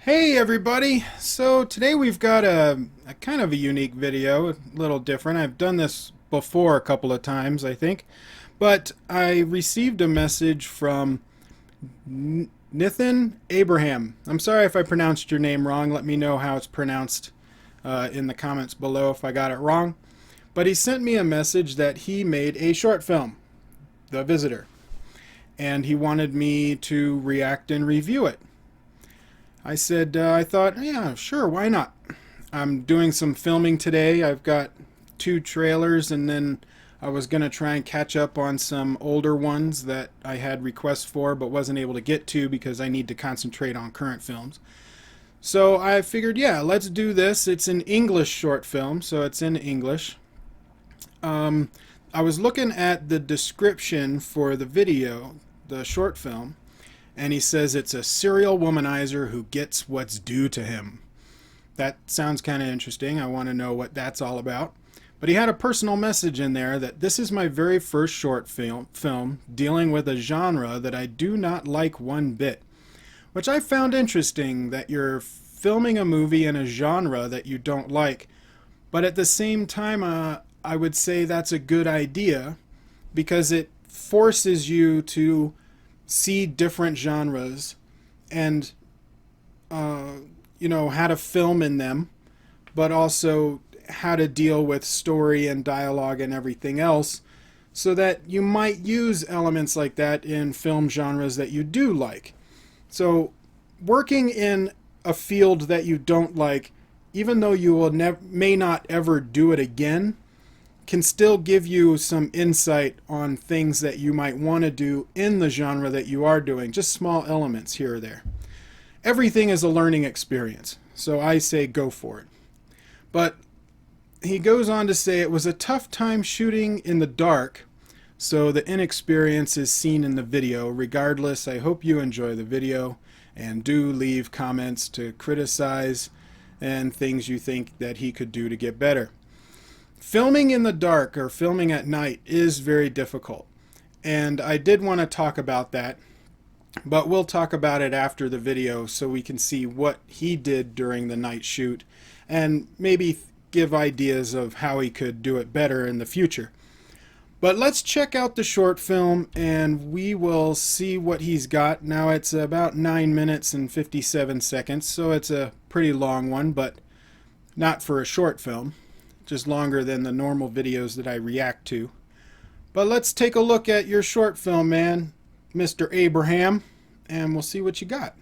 Hey everybody! So today we've got a kind of a unique video, a little different. I've done this before a couple of times, I think. But I received a message from Nithin Abraham. I'm sorry if I pronounced your name wrong. Let me know how it's pronounced in the comments below if I got it wrong. But he sent me a message that he made a short film, The Visitor. And he wanted me to react and review it. I said, I thought, yeah, sure, why not? I'm doing some filming today. I've got 2 trailers, and then I was going to try and catch up on some older ones that I had requests for but wasn't able to get to because I need to concentrate on current films. So I figured, yeah, let's do this. It's an English short film, so it's in English. I was looking at the description for the video, the short film, and he says it's a serial womanizer who gets what's due to him. That sounds kind of interesting. I want to know what that's all about. But he had a personal message in there that this is my very first short film dealing with a genre that I do not like one bit. Which I found interesting, that you're filming a movie in a genre that you don't like. But at the same time, I would say that's a good idea because it forces you to see different genres and how to film in them, but also how to deal with story and dialogue and everything else, so that you might use elements like that in film genres that you do like. So working in a field that you don't like, even though you will may not ever do it again, can still give you some insight on things that you might want to do in the genre that you are doing, just small elements here or there. Everything is a learning experience, so I say go for it. But he goes on to say it was a tough time shooting in the dark, so the inexperience is seen in the video. Regardless, I hope you enjoy the video, and do leave comments to criticize and things you think that he could do to get better. Filming in the dark or filming at night is very difficult, and I did want to talk about that, but we'll talk about it after the video so we can see what he did during the night shoot and maybe give ideas of how he could do it better in the future. But let's check out the short film and we will see what he's got. Now it's about 9 minutes and 57 seconds, so it's a pretty long one, but not for a short film. Just longer than the normal videos that I react to. But let's take a look at your short film, man, Mr. Abraham, and we'll see what you got.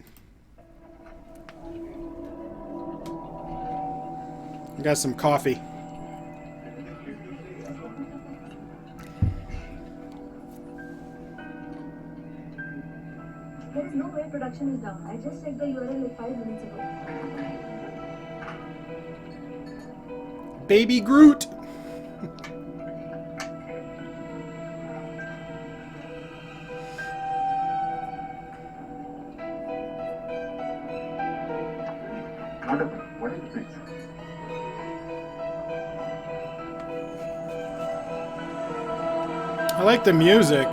I got some coffee. There's no way production is down. I just checked the URL like 5 minutes ago. Baby Groot! What is this? I like the music.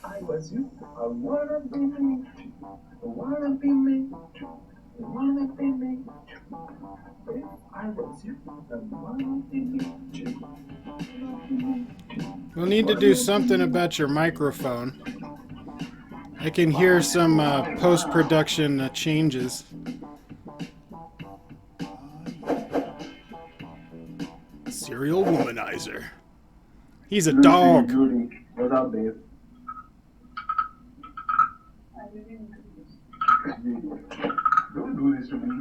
I was you. I wanna be me. I wanna be me. I wanna be me. If I was you. I wanna be me. We'll need to do something about your microphone. I can hear some post-production changes. Serial womanizer. He's a dog. What's up, babe? Don't do this to me.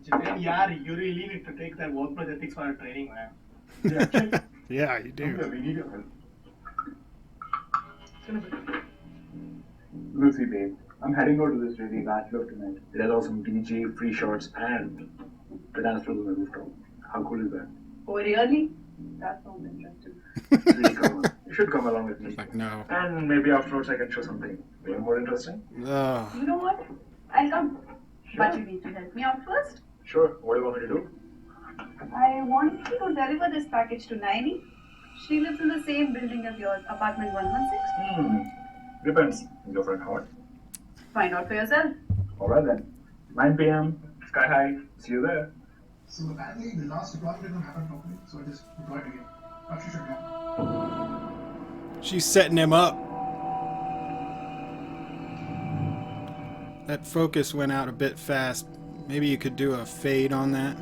Nithin, yeah, you really need to take that workplace ethics for a training, man. Yeah, Yeah, you do. we need your help. Lucy, babe, I'm heading over to this really bachelor tonight. It has awesome DJ, free shots, and the dance floor on the rooftop. How cool is that? Oh, really? That sounds interesting. Really, come on. You should come along with me. Like, no. And maybe afterwards I can show something way more interesting. Ugh. You know what? I'll come. Sure. But you need to help me out first. Sure. What do you want me to do? I want you to deliver this package to Naini. She lives in the same building as yours, apartment 116. Depends. Is your friend hot? Find out for yourself. Alright then. 9 p.m. Sky High. See you there. So apparently the last deployment didn't happen properly, so I just deployed again. But she should have. She's setting him up. That focus went out a bit fast. Maybe you could do a fade on that.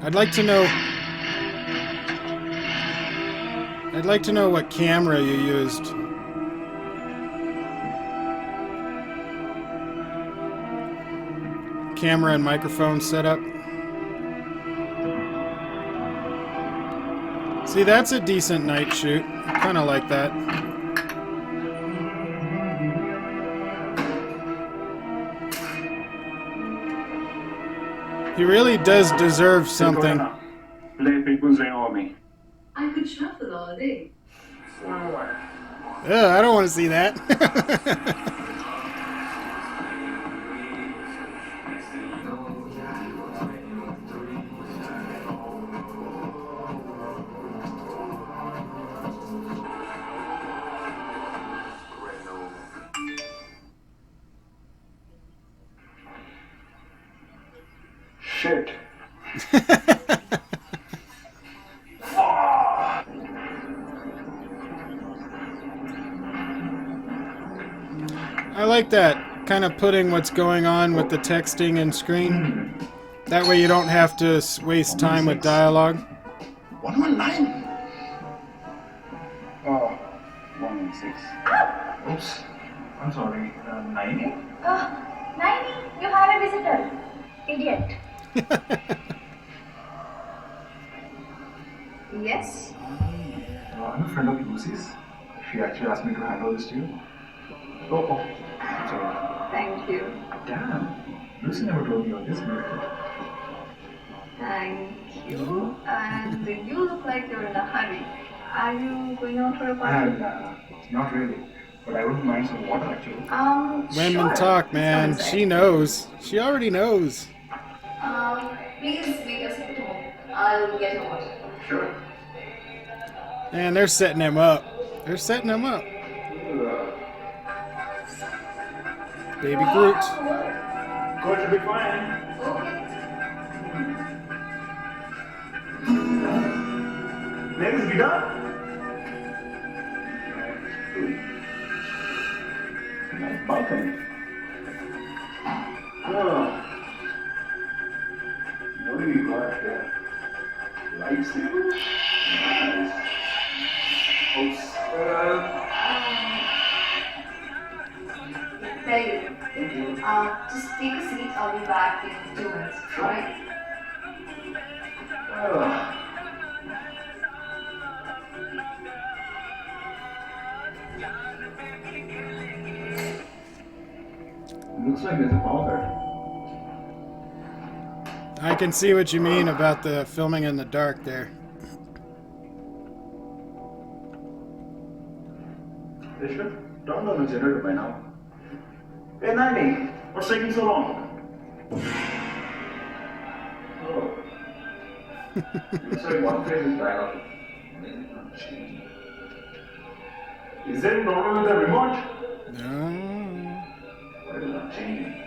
I'd like to know what camera you used. Camera and microphone setup. See, that's a decent night shoot. I kind of like that. He really does deserve something. Play people's ring over me. I could shuffle all day. Ugh, I don't want to see that. Shit. I like that, kind of putting what's going on with the texting and screen. That way you don't have to waste time with dialogue. 119. Oh, 116. Oops. I'm sorry. 90? Oh, 90? You have a visitor. Idiot. Yes? I'm a friend of Lucy's. She actually asked me to hand over this to you. Oh. Sorry. Thank you. Damn. Lucy never told me you're this beautiful. Thank you. And you look like you're in a hurry. Are you going out for a party? Not really. But I wouldn't mind some water actually. Women Sure. talk, man. She knows. She already knows. Please make us at home. I'll get your water. Sure. Man, they're setting him up. They're setting him up. Baby Groot. Going to be fine. Next guitar. Nice balcony. Oh. What do you got here? Lightsaber? Nice. Oops. Thank you. Just take a seat. I'll be back in 2 minutes. Alright? Looks like there's a power. I can see what you mean about the filming in the dark there. They should turn on the generator by now. Hey, Nani, what's taking so long? Oh. Looks like one phrase is dialogue. Is there a problem with the remote? No. What is not changing?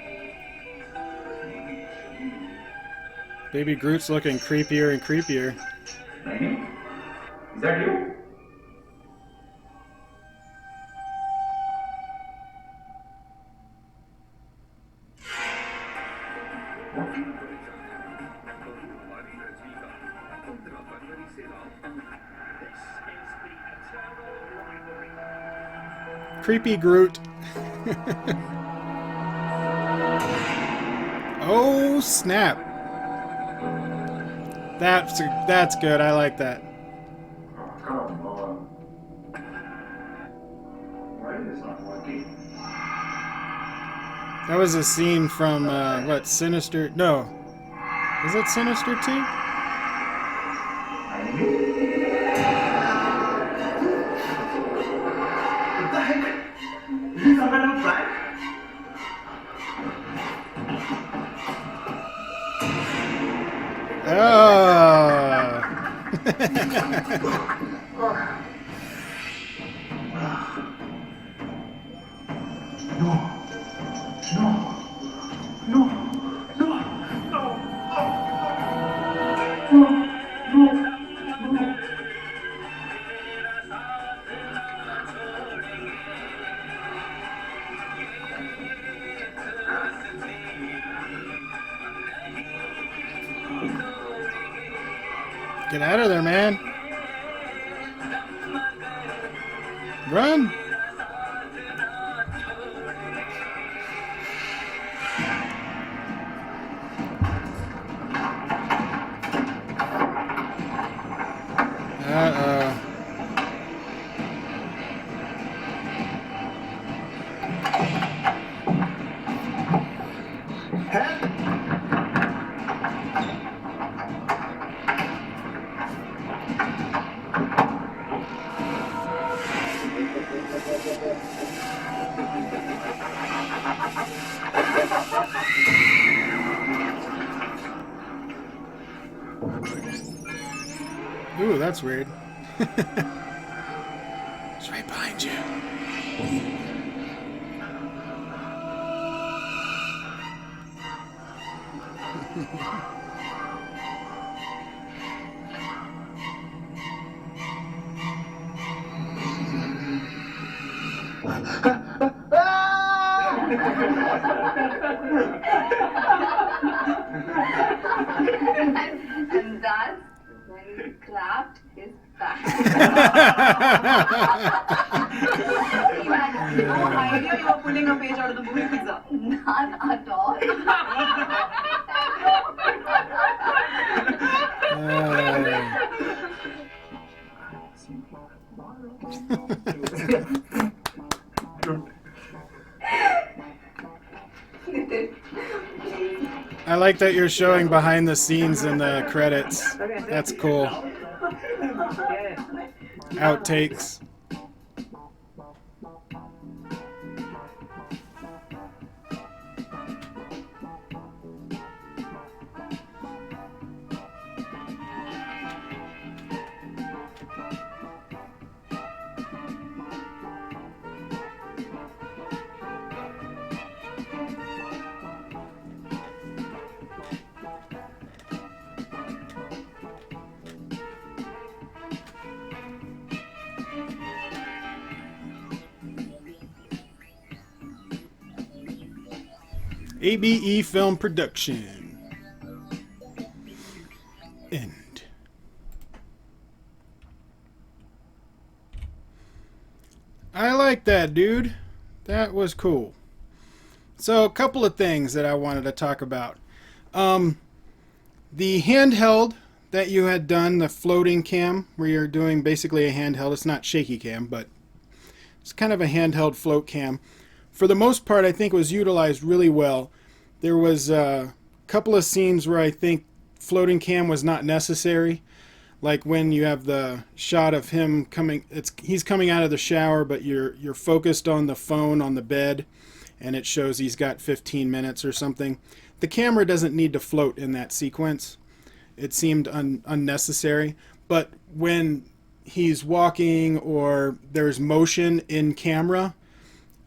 Baby Groot's looking creepier and creepier. Nani? Is that you? Creepy Groot. Oh, snap. That's good. I like that. Oh, come on. Why is this not working? That was a scene from, what, Sinister? No. Is it Sinister 2? What the heck? Is this some kind of prank? Oh. Get out of there, man. Run. Uh-oh. Ooh, that's weird. It's right behind you. And that's when he clapped his back. He had No idea you were pulling a page out of the movie Pizza. none at all. Nithin, please. I like that you're showing behind the scenes in the credits. That's cool. Outtakes. ABE Film Production. End. I like that, dude. That was cool. So, a couple of things that I wanted to talk about. The handheld that you had done, the floating cam, where you're doing basically a handheld. It's not shaky cam, but it's kind of a handheld float cam. For the most part, I think it was utilized really well. There was a couple of scenes where I think floating cam was not necessary. Like when you have the shot of him coming, he's coming out of the shower, but you're focused on the phone on the bed, and it shows he's got 15 minutes or something. The camera doesn't need to float in that sequence. It seemed unnecessary. But when he's walking or there's motion in camera,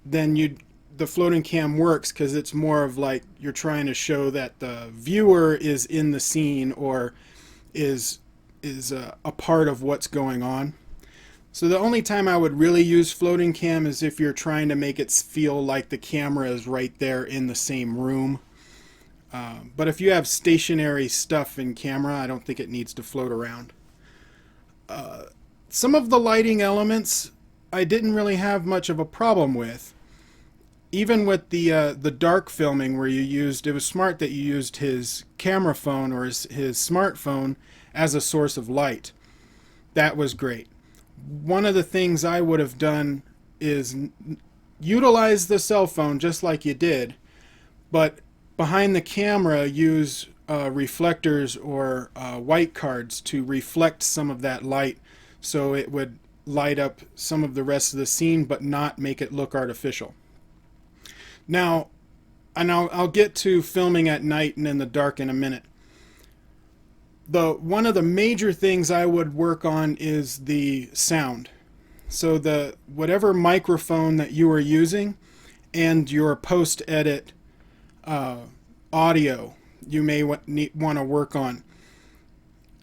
then the floating cam works because it's more of like you're trying to show that the viewer is in the scene or is a part of what's going on. So the only time I would really use floating cam is if you're trying to make it feel like the camera is right there in the same room. But if you have stationary stuff in camera, I don't think it needs to float around. Some of the lighting elements I didn't really have much of a problem with. Even with the dark filming where it was smart that you used his camera phone or his smartphone as a source of light. That was great. One of the things I would have done is utilize the cell phone just like you did, but behind the camera use reflectors or white cards to reflect some of that light so it would light up some of the rest of the scene but not make it look artificial. Now, and I'll get to filming at night and in the dark in a minute. One of the major things I would work on is the sound. So whatever microphone that you are using and your post-edit audio you may want to work on.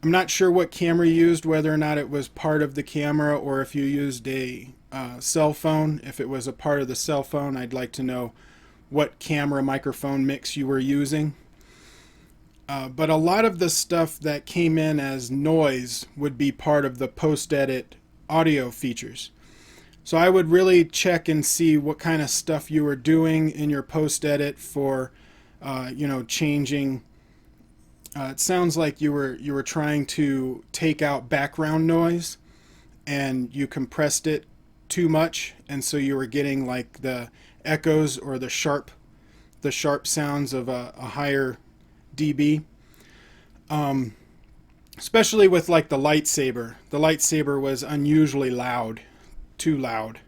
I'm not sure what camera you used, whether or not it was part of the camera or if you used a cell phone. If it was a part of the cell phone, I'd like to know what camera microphone mix you were using. But a lot of the stuff that came in as noise would be part of the post-edit audio features. So I would really check and see what kind of stuff you were doing in your post-edit for, changing. It sounds like you were trying to take out background noise, and you compressed it too much, and so you were getting like the echoes or the sharp sounds of a higher dB. Especially with like the lightsaber. The lightsaber was unusually loud, too loud.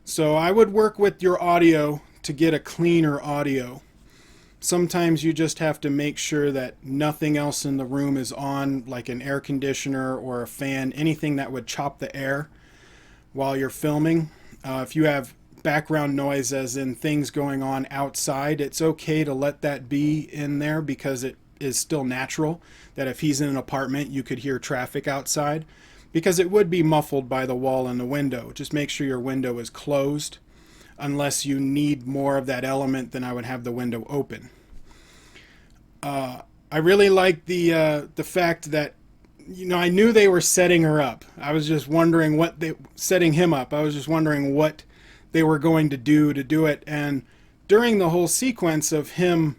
So I would work with your audio to get a cleaner audio. Sometimes you just have to make sure that nothing else in the room is on, like an air conditioner or a fan, anything that would chop the air while you're filming. If you have background noise, as in things going on outside, it's okay to let that be in there because it is still natural that if he's in an apartment, you could hear traffic outside, because it would be muffled by the wall and the window. Just make sure your window is closed. Unless you need more of that element, then I would have the window open. I really like the fact that, I knew they were setting her up. I was just wondering setting him up. I was just wondering what they were going to do it. And during the whole sequence of him,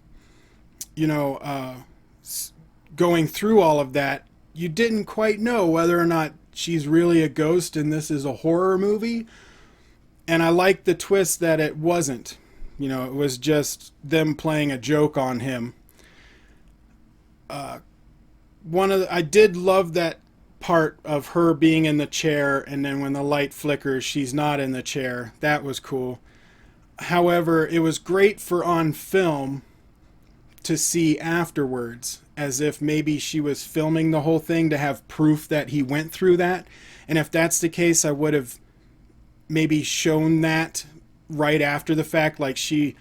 going through all of that, you didn't quite know whether or not she's really a ghost and this is a horror movie. And I liked the twist that it wasn't. It was just them playing a joke on him. I did love that part of her being in the chair, and then when the light flickers, she's not in the chair. That was cool. However, it was great for on film to see afterwards, as if maybe she was filming the whole thing to have proof that he went through that. And if that's the case, I would have maybe shown that right after the fact, like he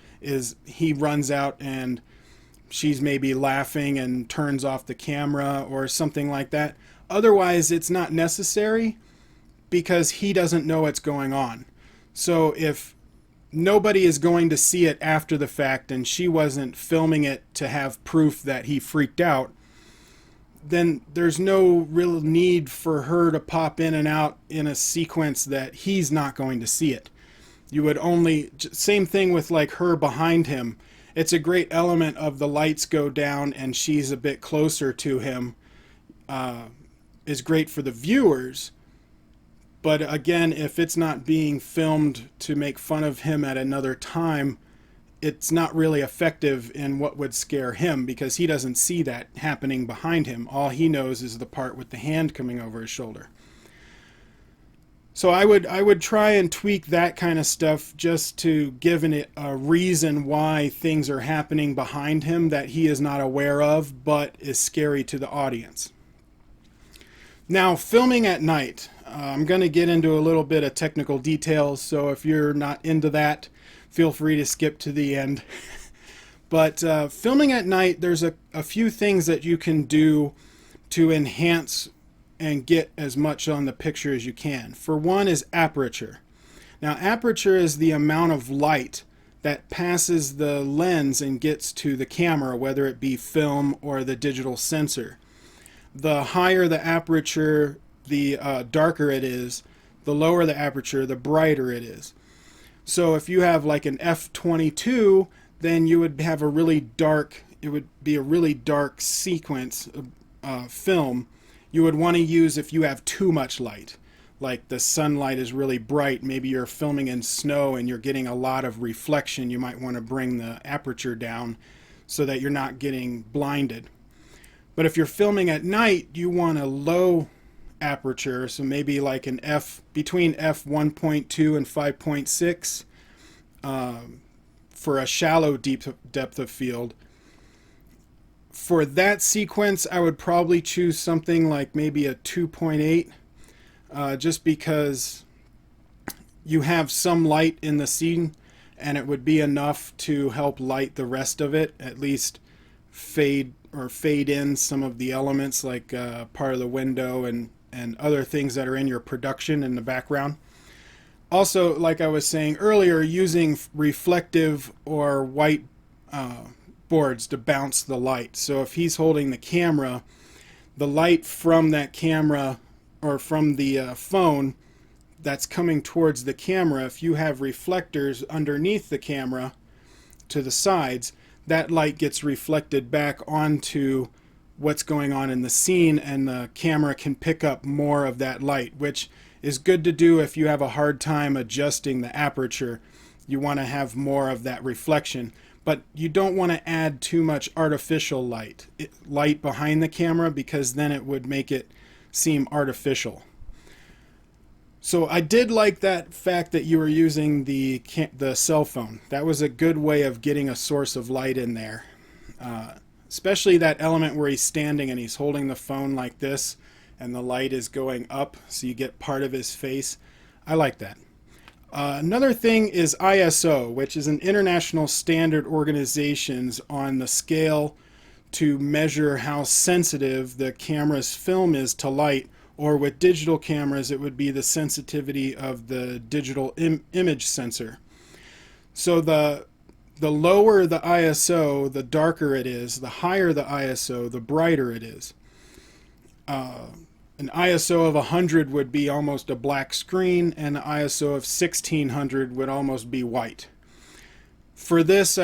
runs out and she's maybe laughing and turns off the camera or something like that. Otherwise, it's not necessary because he doesn't know what's going on. So if nobody is going to see it after the fact and she wasn't filming it to have proof that he freaked out, then there's no real need for her to pop in and out in a sequence that he's not going to see it. You would only, same thing with like her behind him. It's a great element of the lights go down and she's a bit closer to him, is great for the viewers. But again, if it's not being filmed to make fun of him at another time, it's not really effective in what would scare him, because he doesn't see that happening behind him. All he knows is the part with the hand coming over his shoulder. So I would try and tweak that kind of stuff just to give it a reason why things are happening behind him that he is not aware of, but is scary to the audience. Now, filming at night. I'm going to get into a little bit of technical details, so if you're not into that, feel free to skip to the end. But filming at night, there's a few things that you can do to enhance and get as much on the picture as you can. For one is aperture. Now, aperture is the amount of light that passes the lens and gets to the camera, whether it be film or the digital sensor. The higher the aperture, the darker it is. The lower the aperture, the brighter it is. So if you have like an f/22, then you would have a really dark, it would be a really dark sequence of film. You would want to use if you have too much light, like the sunlight is really bright, maybe you're filming in snow and you're getting a lot of reflection, you might want to bring the aperture down so that you're not getting blinded. But if you're filming at night, you want a low aperture, so maybe like an between f1.2 and 5.6 for a shallow depth of field. For that sequence, I would probably choose something like maybe a 2.8, just because you have some light in the scene and it would be enough to help light the rest of it, at least fade in some of the elements, like part of the window and other things that are in your production in the background. Also, like I was saying earlier, using reflective or white boards to bounce the light. So if he's holding the camera, the light from that camera or from the phone that's coming towards the camera, if you have reflectors underneath the camera to the sides, that light gets reflected back onto what's going on in the scene, and the camera can pick up more of that light, which is good to do if you have a hard time adjusting the aperture. You want to have more of that reflection, but you don't want to add too much artificial light behind the camera, because then it would make it seem artificial. So I did like that fact that you were using the cell phone. That was a good way of getting a source of light in there. Especially that element where he's standing and he's holding the phone like this and the light is going up, so you get part of his face. I like that. Another thing is ISO, which is an international standard organizations on the scale to measure how sensitive the camera's film is to light, or with digital cameras it would be the sensitivity of the digital image sensor. So the lower the ISO, the darker it is. The higher the ISO, the brighter it is. An ISO of 100 would be almost a black screen, and an ISO of 1600 would almost be white. For this,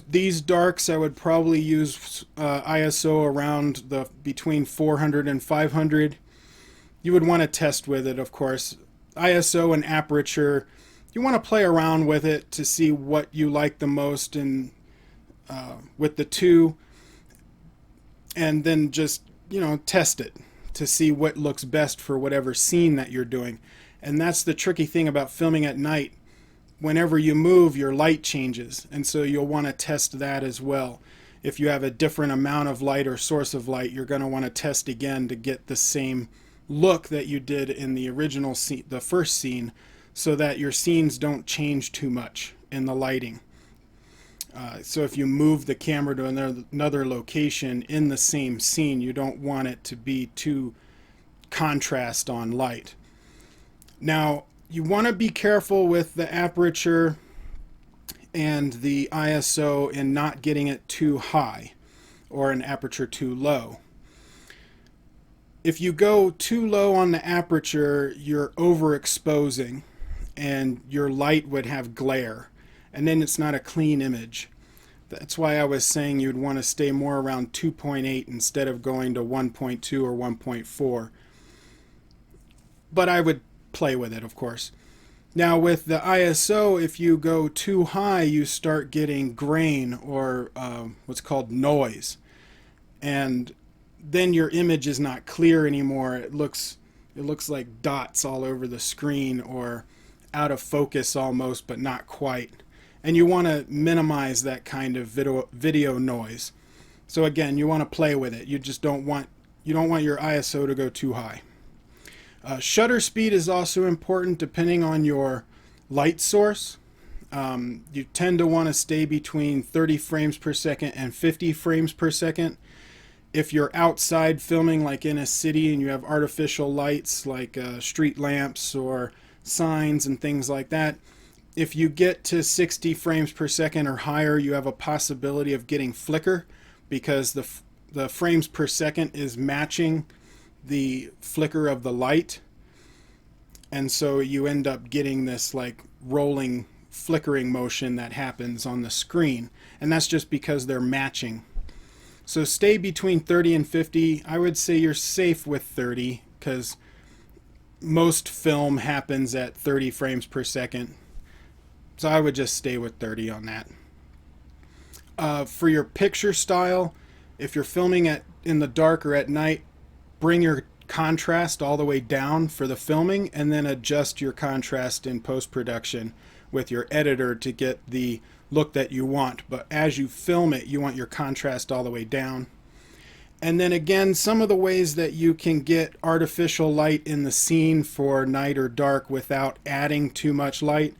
these darks, I would probably use ISO around between 400 and 500. You would want to test with it, of course. ISO and aperture, you want to play around with it to see what you like the most and with the two, and then just, test it to see what looks best for whatever scene that you're doing. And that's the tricky thing about filming at night. Whenever you move, your light changes, and so you'll want to test that as well. If you have a different amount of light or source of light, you're going to want to test again to get the same look that you did in the original scene, the first scene, so that your scenes don't change too much in the lighting. So if you move the camera to another location in the same scene, you don't want it to be too contrast on light. Now, you want to be careful with the aperture and the ISO in not getting it too high or an aperture too low. If you go too low on the aperture, you're overexposing and your light would have glare, and then it's not a clean image. That's why I was saying you'd want to stay more around 2.8 instead of going to 1.2 or 1.4. But I would play with it, of course. Now with the ISO, if you go too high, you start getting grain or what's called noise. And then your image is not clear anymore. It looks like dots all over the screen, or out of focus almost, but not quite. And you want to minimize that kind of video noise. So again, you want to play with it. You don't want your ISO to go too high. Shutter speed is also important depending on your light source. You tend to want to stay between 30 frames per second and 50 frames per second. If you're outside filming, like in a city, and you have artificial lights like street lamps or signs and things like that, if you get to 60 frames per second or higher, you have a possibility of getting flicker, because the frames per second is matching the flicker of the light, and so you end up getting this like rolling flickering motion that happens on the screen, and that's just because they're matching. So stay between 30 and 50. I would say you're safe with 30, because most film happens at 30 frames per second. So I would just stay with 30 on that. For your picture style, if you're filming in the dark or at night, bring your contrast all the way down for the filming, and then adjust your contrast in post-production with your editor to get the look that you want. But as you film it, you want your contrast all the way down. And then again, some of the ways that you can get artificial light in the scene for night or dark without adding too much light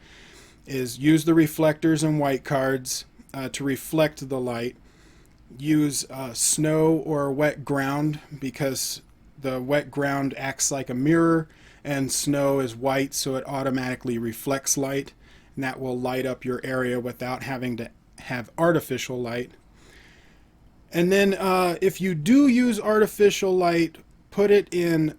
is use the reflectors and white cards to reflect the light. Use snow or wet ground, because the wet ground acts like a mirror and snow is white, so it automatically reflects light, and that will light up your area without having to have artificial light. And then if you do use artificial light, put it in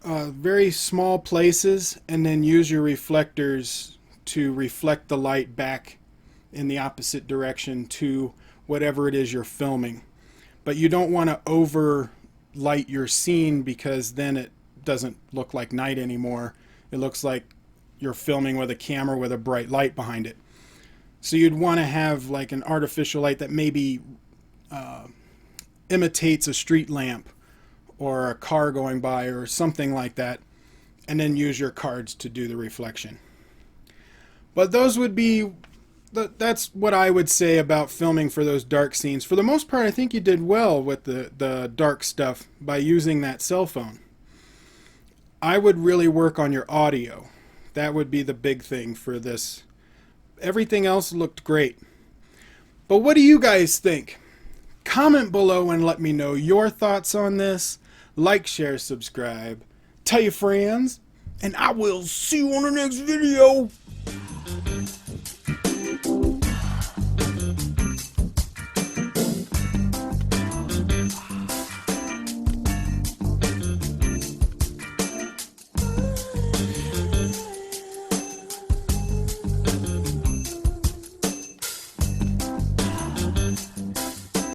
very small places and then use your reflectors to reflect the light back in the opposite direction to whatever it is you're filming. But you don't want to over light your scene, because then it doesn't look like night anymore. It looks like you're filming with a camera with a bright light behind it. So you'd want to have like an artificial light that maybe imitates a street lamp or a car going by or something like that, and then use your cards to do the reflection. But those would be, that's what I would say about filming for those dark scenes. For the most part, I think you did well with the dark stuff by using that cell phone. I would really work on your audio. That would be the big thing for this. Everything else looked great. But what do you guys think? Comment below and let me know your thoughts on this. Like, share, subscribe. Tell your friends. And I will see you on the next video.